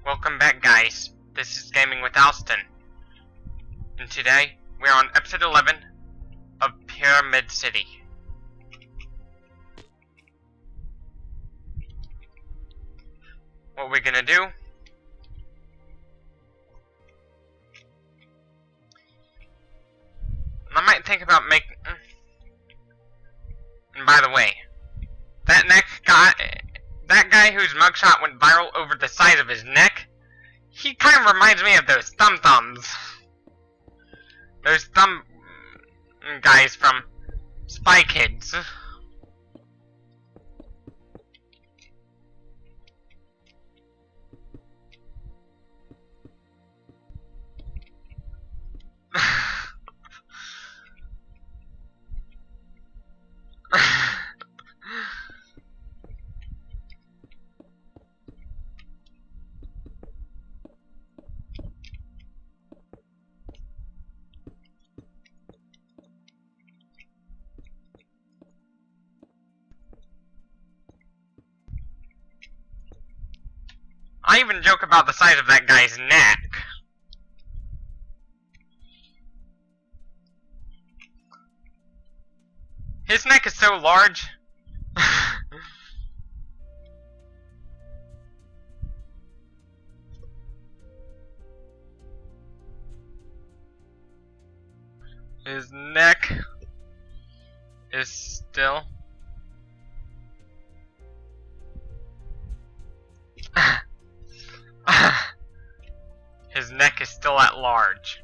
Welcome back, guys. This is Gaming with Alston. And today, we're on episode 11 of Pyramid City. What we're gonna do... I might think about making... And by the way, that guy whose mugshot went viral over the size of his neck, he kind of reminds me of those thumbs. Those thumb guys from Spy Kids. I even joke about the size of that guy's neck. His neck is so large. His neck is still... His neck is still at large.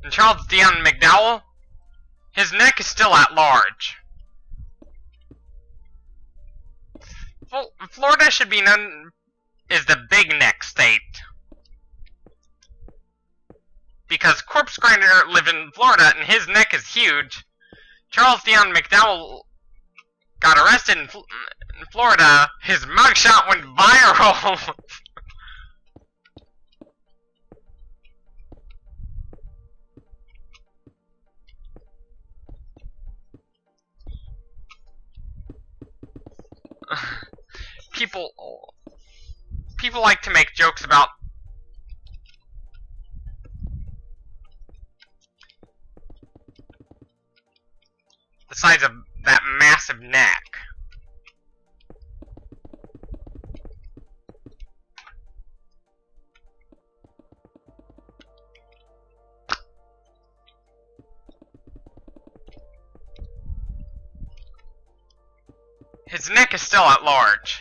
And Charles Dion McDowell, his neck is still at large. Florida should be known as the big neck state. Because Corpse Grinder lived in Florida and his neck is huge. Charles Dion McDowell got arrested in Florida. His mugshot went viral. People like to make jokes about the size of that massive neck. His neck is still at large.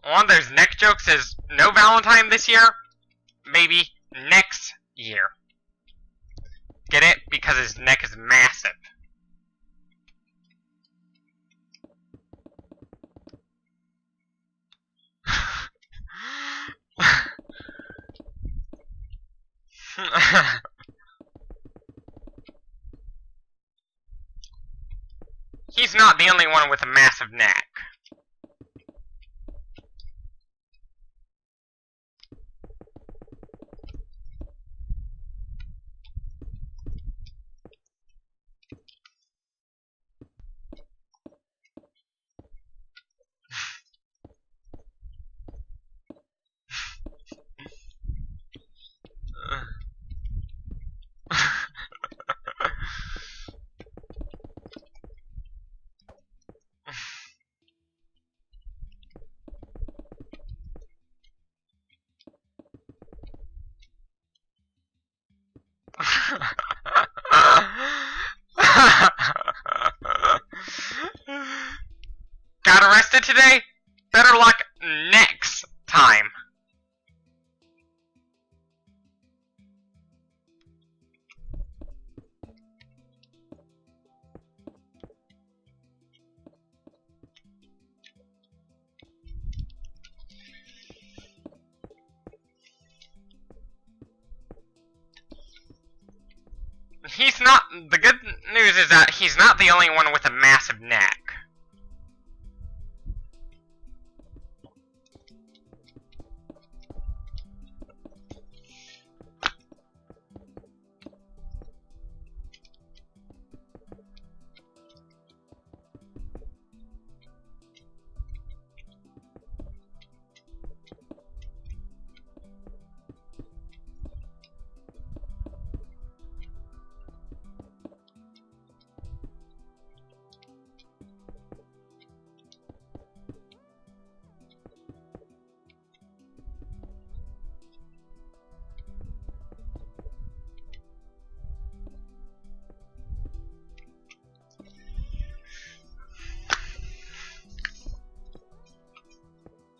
One of those neck jokes is no Valentine this year, maybe next year. Get it? Because his neck is massive. He's not the only one with a massive neck. arrested today? Better luck next time. He's not. The good news is that he's not the only one with a massive neck.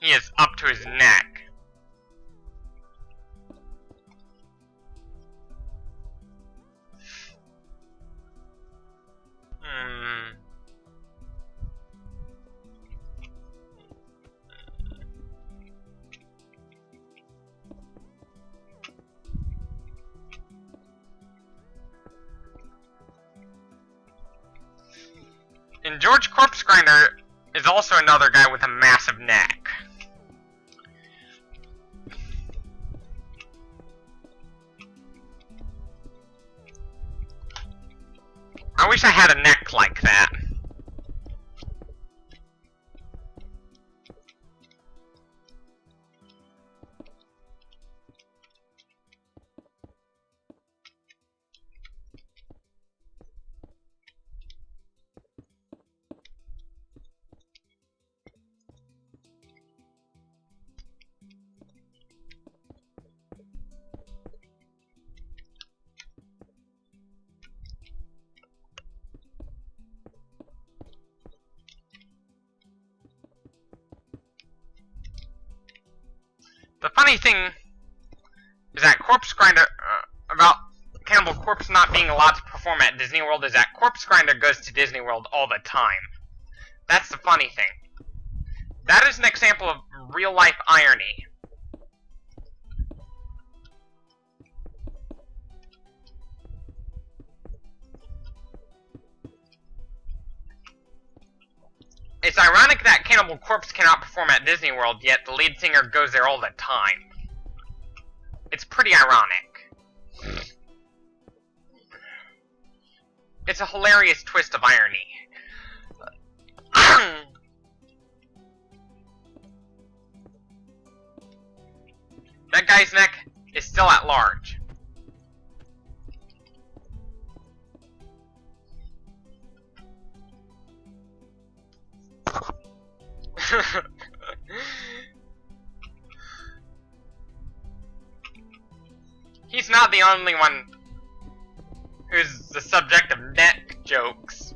He is up to his neck. And George Corpse Grinder is also another guy with a massive neck. I wish I had a neck like that. The funny thing is that Corpse Grinder, about Cannibal Corpse not being allowed to perform at Disney World, is that Corpse Grinder goes to Disney World all the time. That's the funny thing. That is an example of real-life irony. It's ironic that Cannibal Corpse cannot perform at Disney World, yet the lead singer goes there all the time. It's pretty ironic. It's a hilarious twist of irony. That guy's neck is still at large. He's not the only one who's the subject of neck jokes.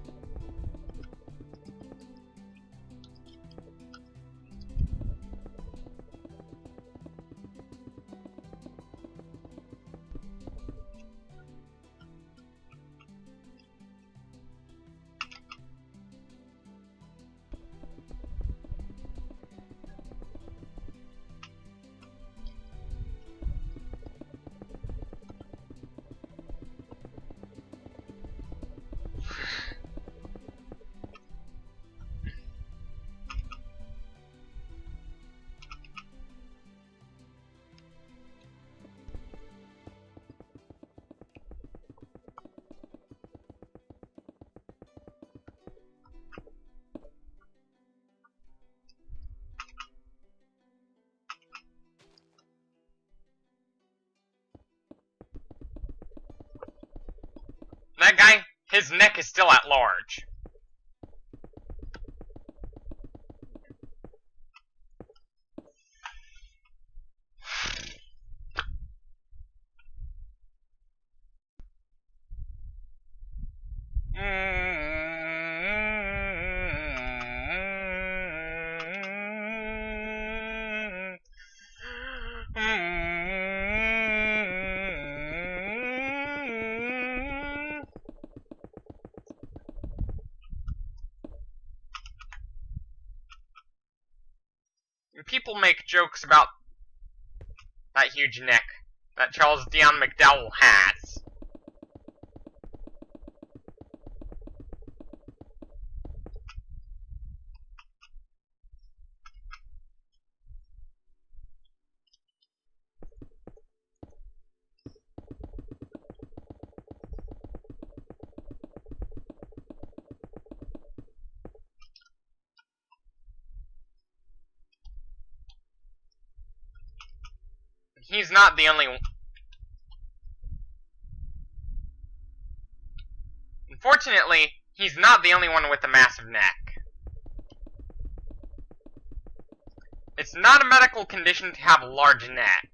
That guy, his neck is still at large. people make jokes about that huge neck that Charles Dion McDowell has. He's not the only one. Unfortunately, he's not the only one with a massive neck. It's not a medical condition to have a large neck.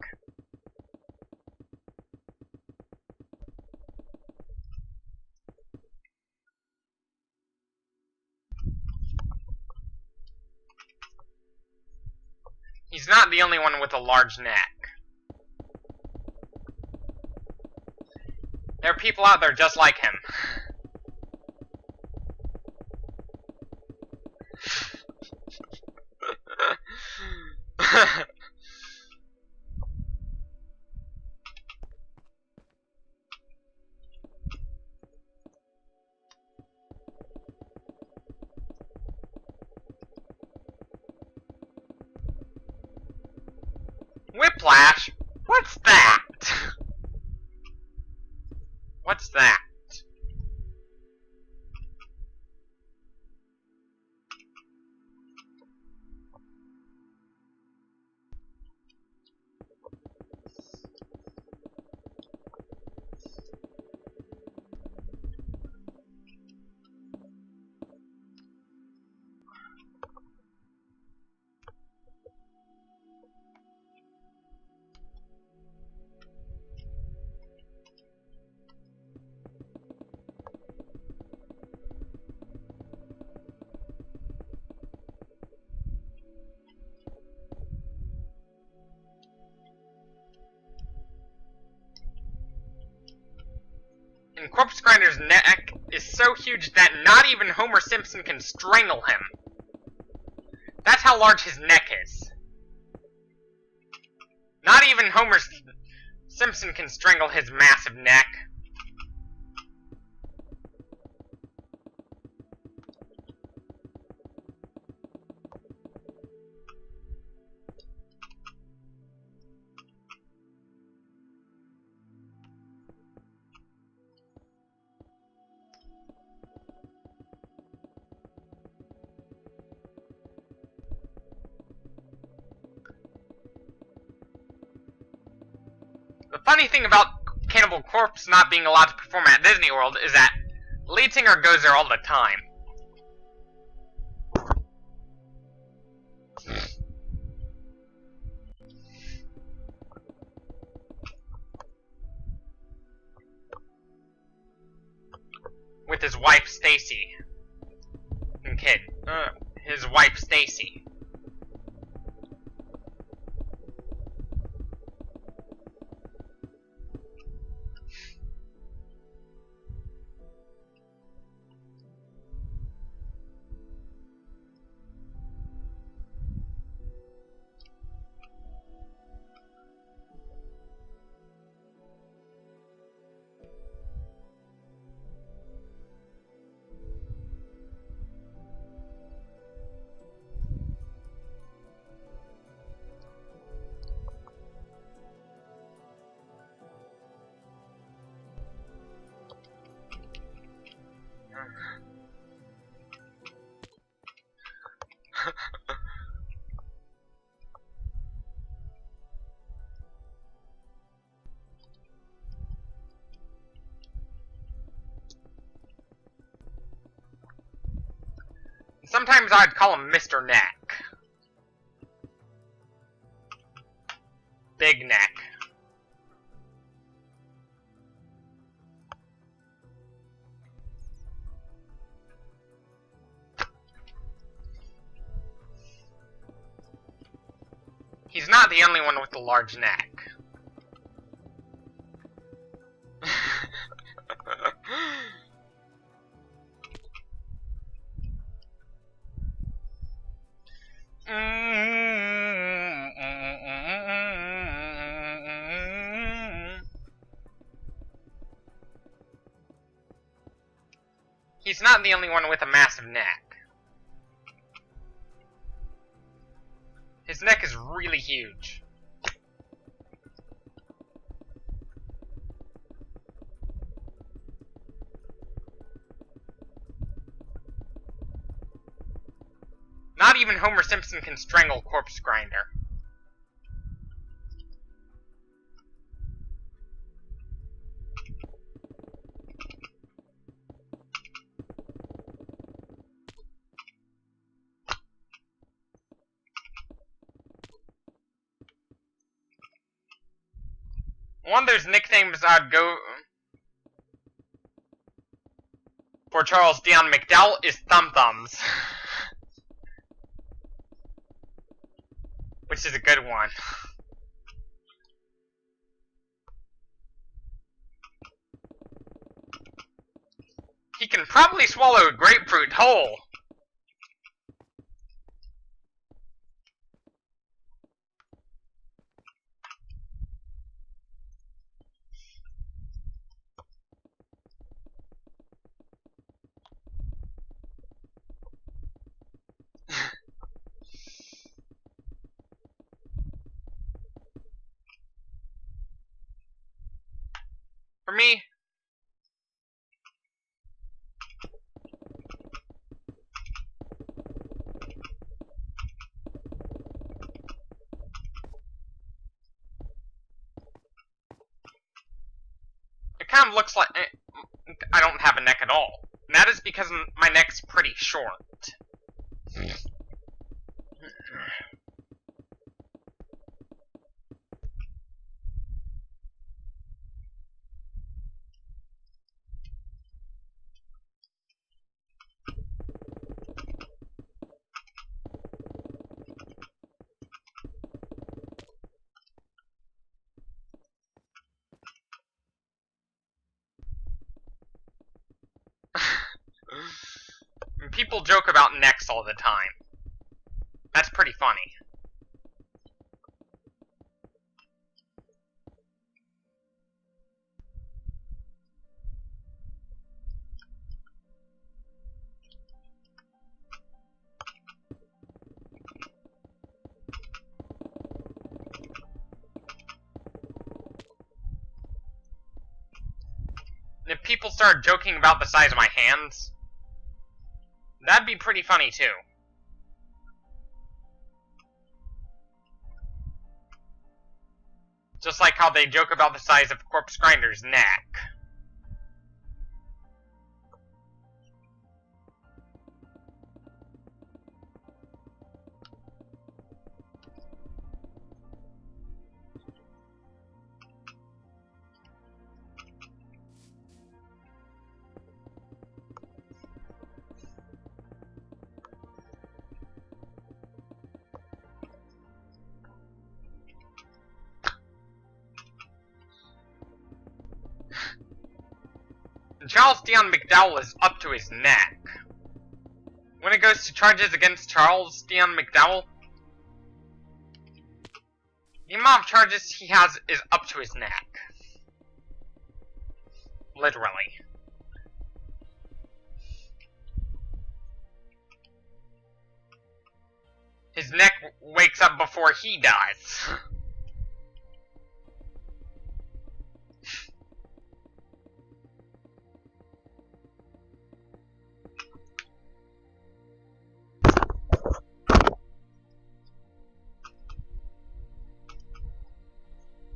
He's not the only one with a large neck. There are people out there just like him. Whiplash? What's that? What's that? And Corpse Grinder's neck is so huge that not even Homer Simpson can strangle him. That's how large his neck is. Not even Homer Simpson can strangle his massive neck. The funny thing about Cannibal Corpse not being allowed to perform at Disney World is that lead singer goes there all the time. With his wife Stacy. And kid. His wife Stacy. Sometimes I'd call him Mr. Neck. Big Neck. He's not the only one with a large neck. He's not the only one with a massive neck. His neck is really huge. Not even Homer Simpson can strangle Corpse Grinder. One of those nicknames I'd go for Charles Dion McDowell is Thumb Thumbs. Which is a good one. He can probably swallow a grapefruit whole. For me, it kind of looks like I don't have a neck at all. And that is because my neck's pretty short. People joke about necks all the time. That's pretty funny. And if people start joking about the size of my hands, that'd be pretty funny too. Just like how they joke about the size of Corpse Grinder's neck. Charles Dion McDowell is up to his neck. When it goes to charges against Charles Dion McDowell, the amount of charges he has is up to his neck. Literally. His neck wakes up before he does.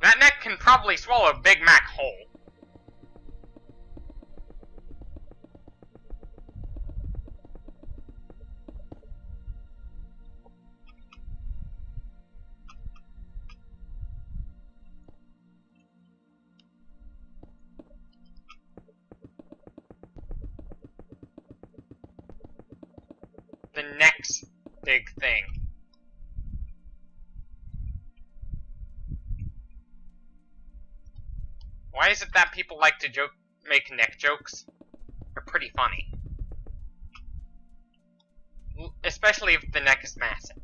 That neck can probably swallow a Big Mac whole. The next big thing. Why is it that people like to make neck jokes? They're pretty funny. Especially if the neck is massive.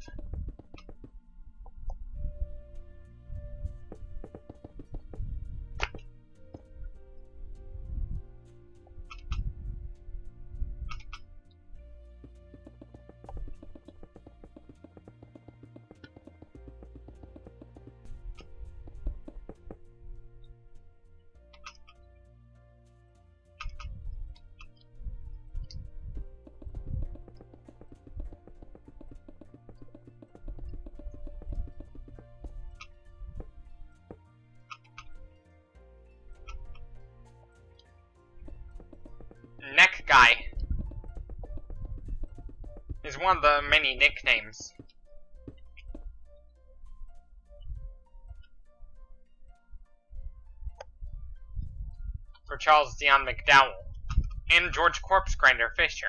guy is one of the many nicknames. For Charles Dion McDowell and George Corpse Grinder Fisher.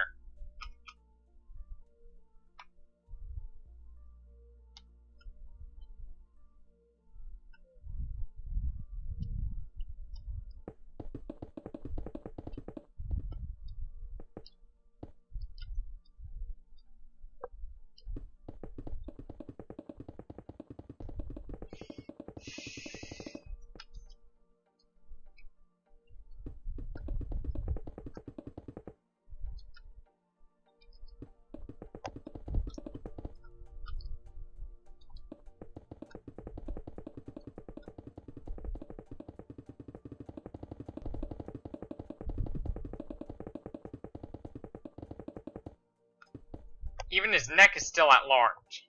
Even his neck is still at large.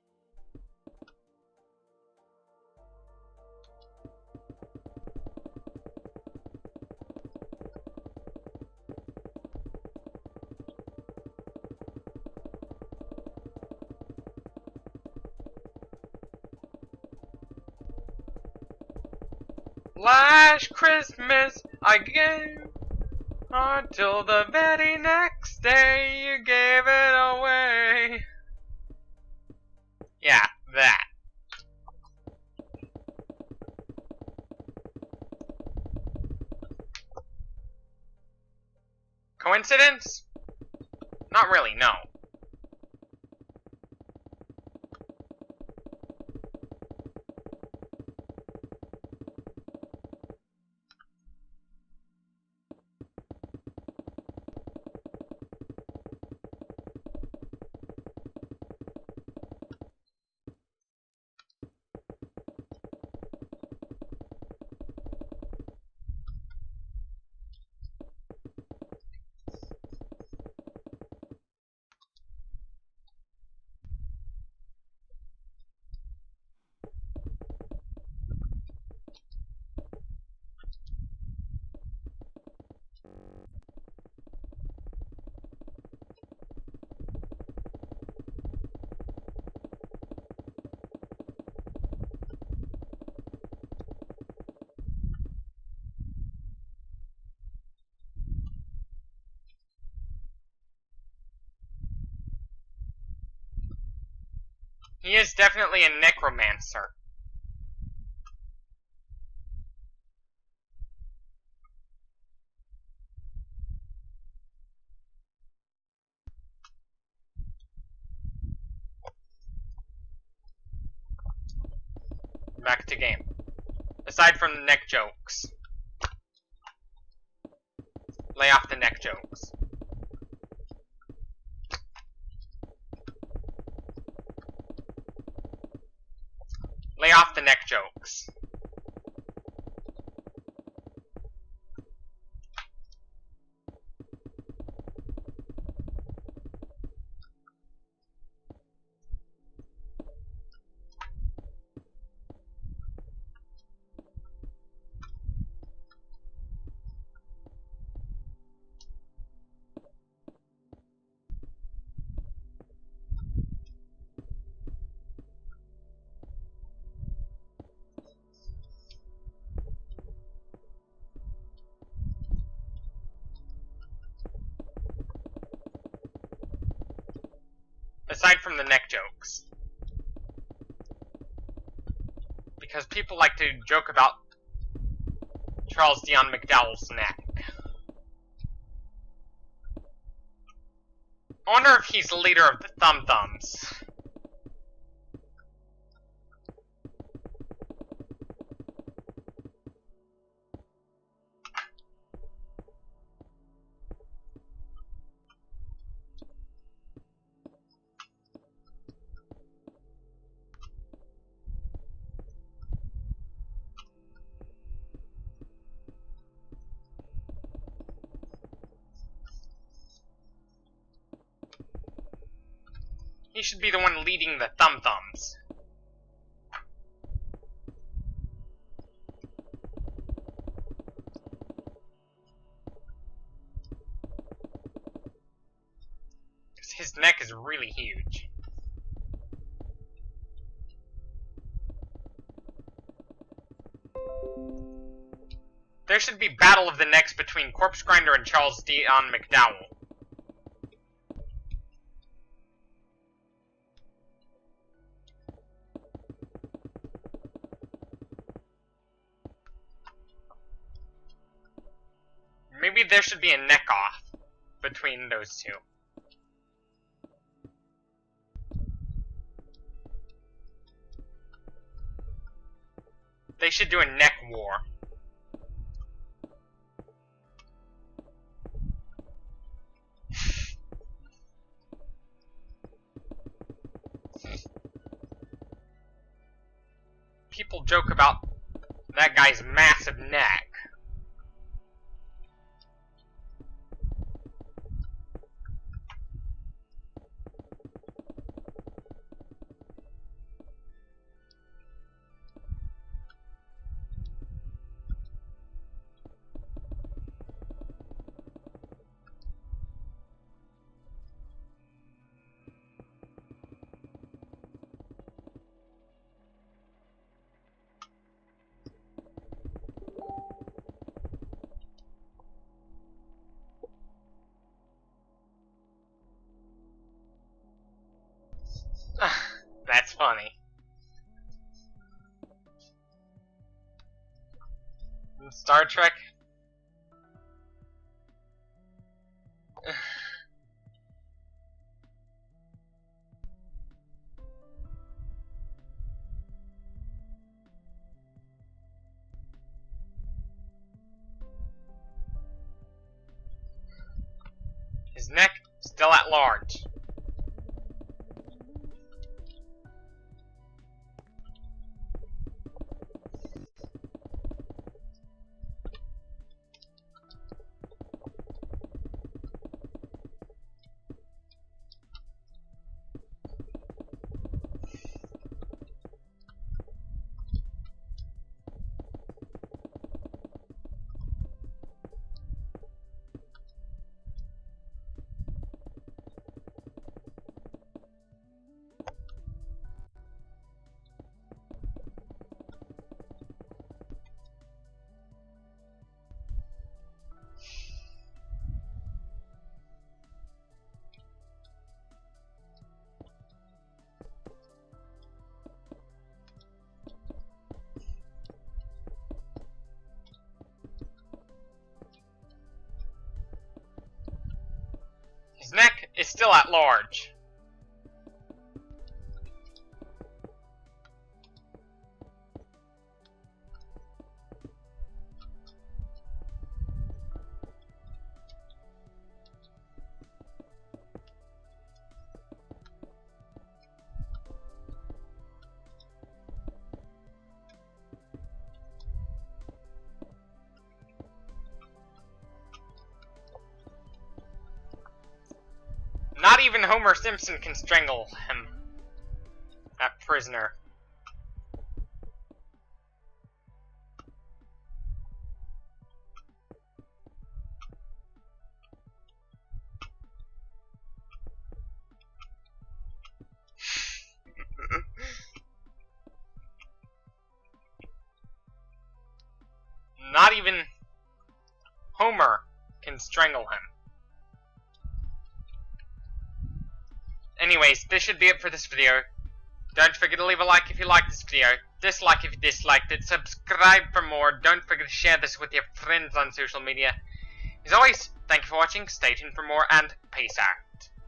Last Christmas I gave, until the very next day you gave it away. Yeah, that. Coincidence? Not really, no. He is definitely a necromancer. Back to game. Aside from the neck jokes. Lay off the neck jokes. Lay off the neck jokes. Aside from the neck jokes. Because people like to joke about Charles Dion McDowell's neck. I wonder if he's the leader of the Thumb Thumbs. He should be the one leading the Thumb Thumbs. his neck is really huge. There should be battle of the necks between Corpse Grinder and Charles Dion McDowell. Maybe there should be a neck off between those two. They should do a neck war. People joke about that guy's massive neck. That's funny. In Star Trek? His neck still at large. His neck is still at large. Not even Homer Simpson can strangle him. That prisoner. Not even Homer can strangle him. Anyways, this should be it for this video. Don't forget to leave a like if you liked this video, dislike if you disliked it, subscribe for more, don't forget to share this with your friends on social media. As always, thank you for watching, stay tuned for more, and peace out.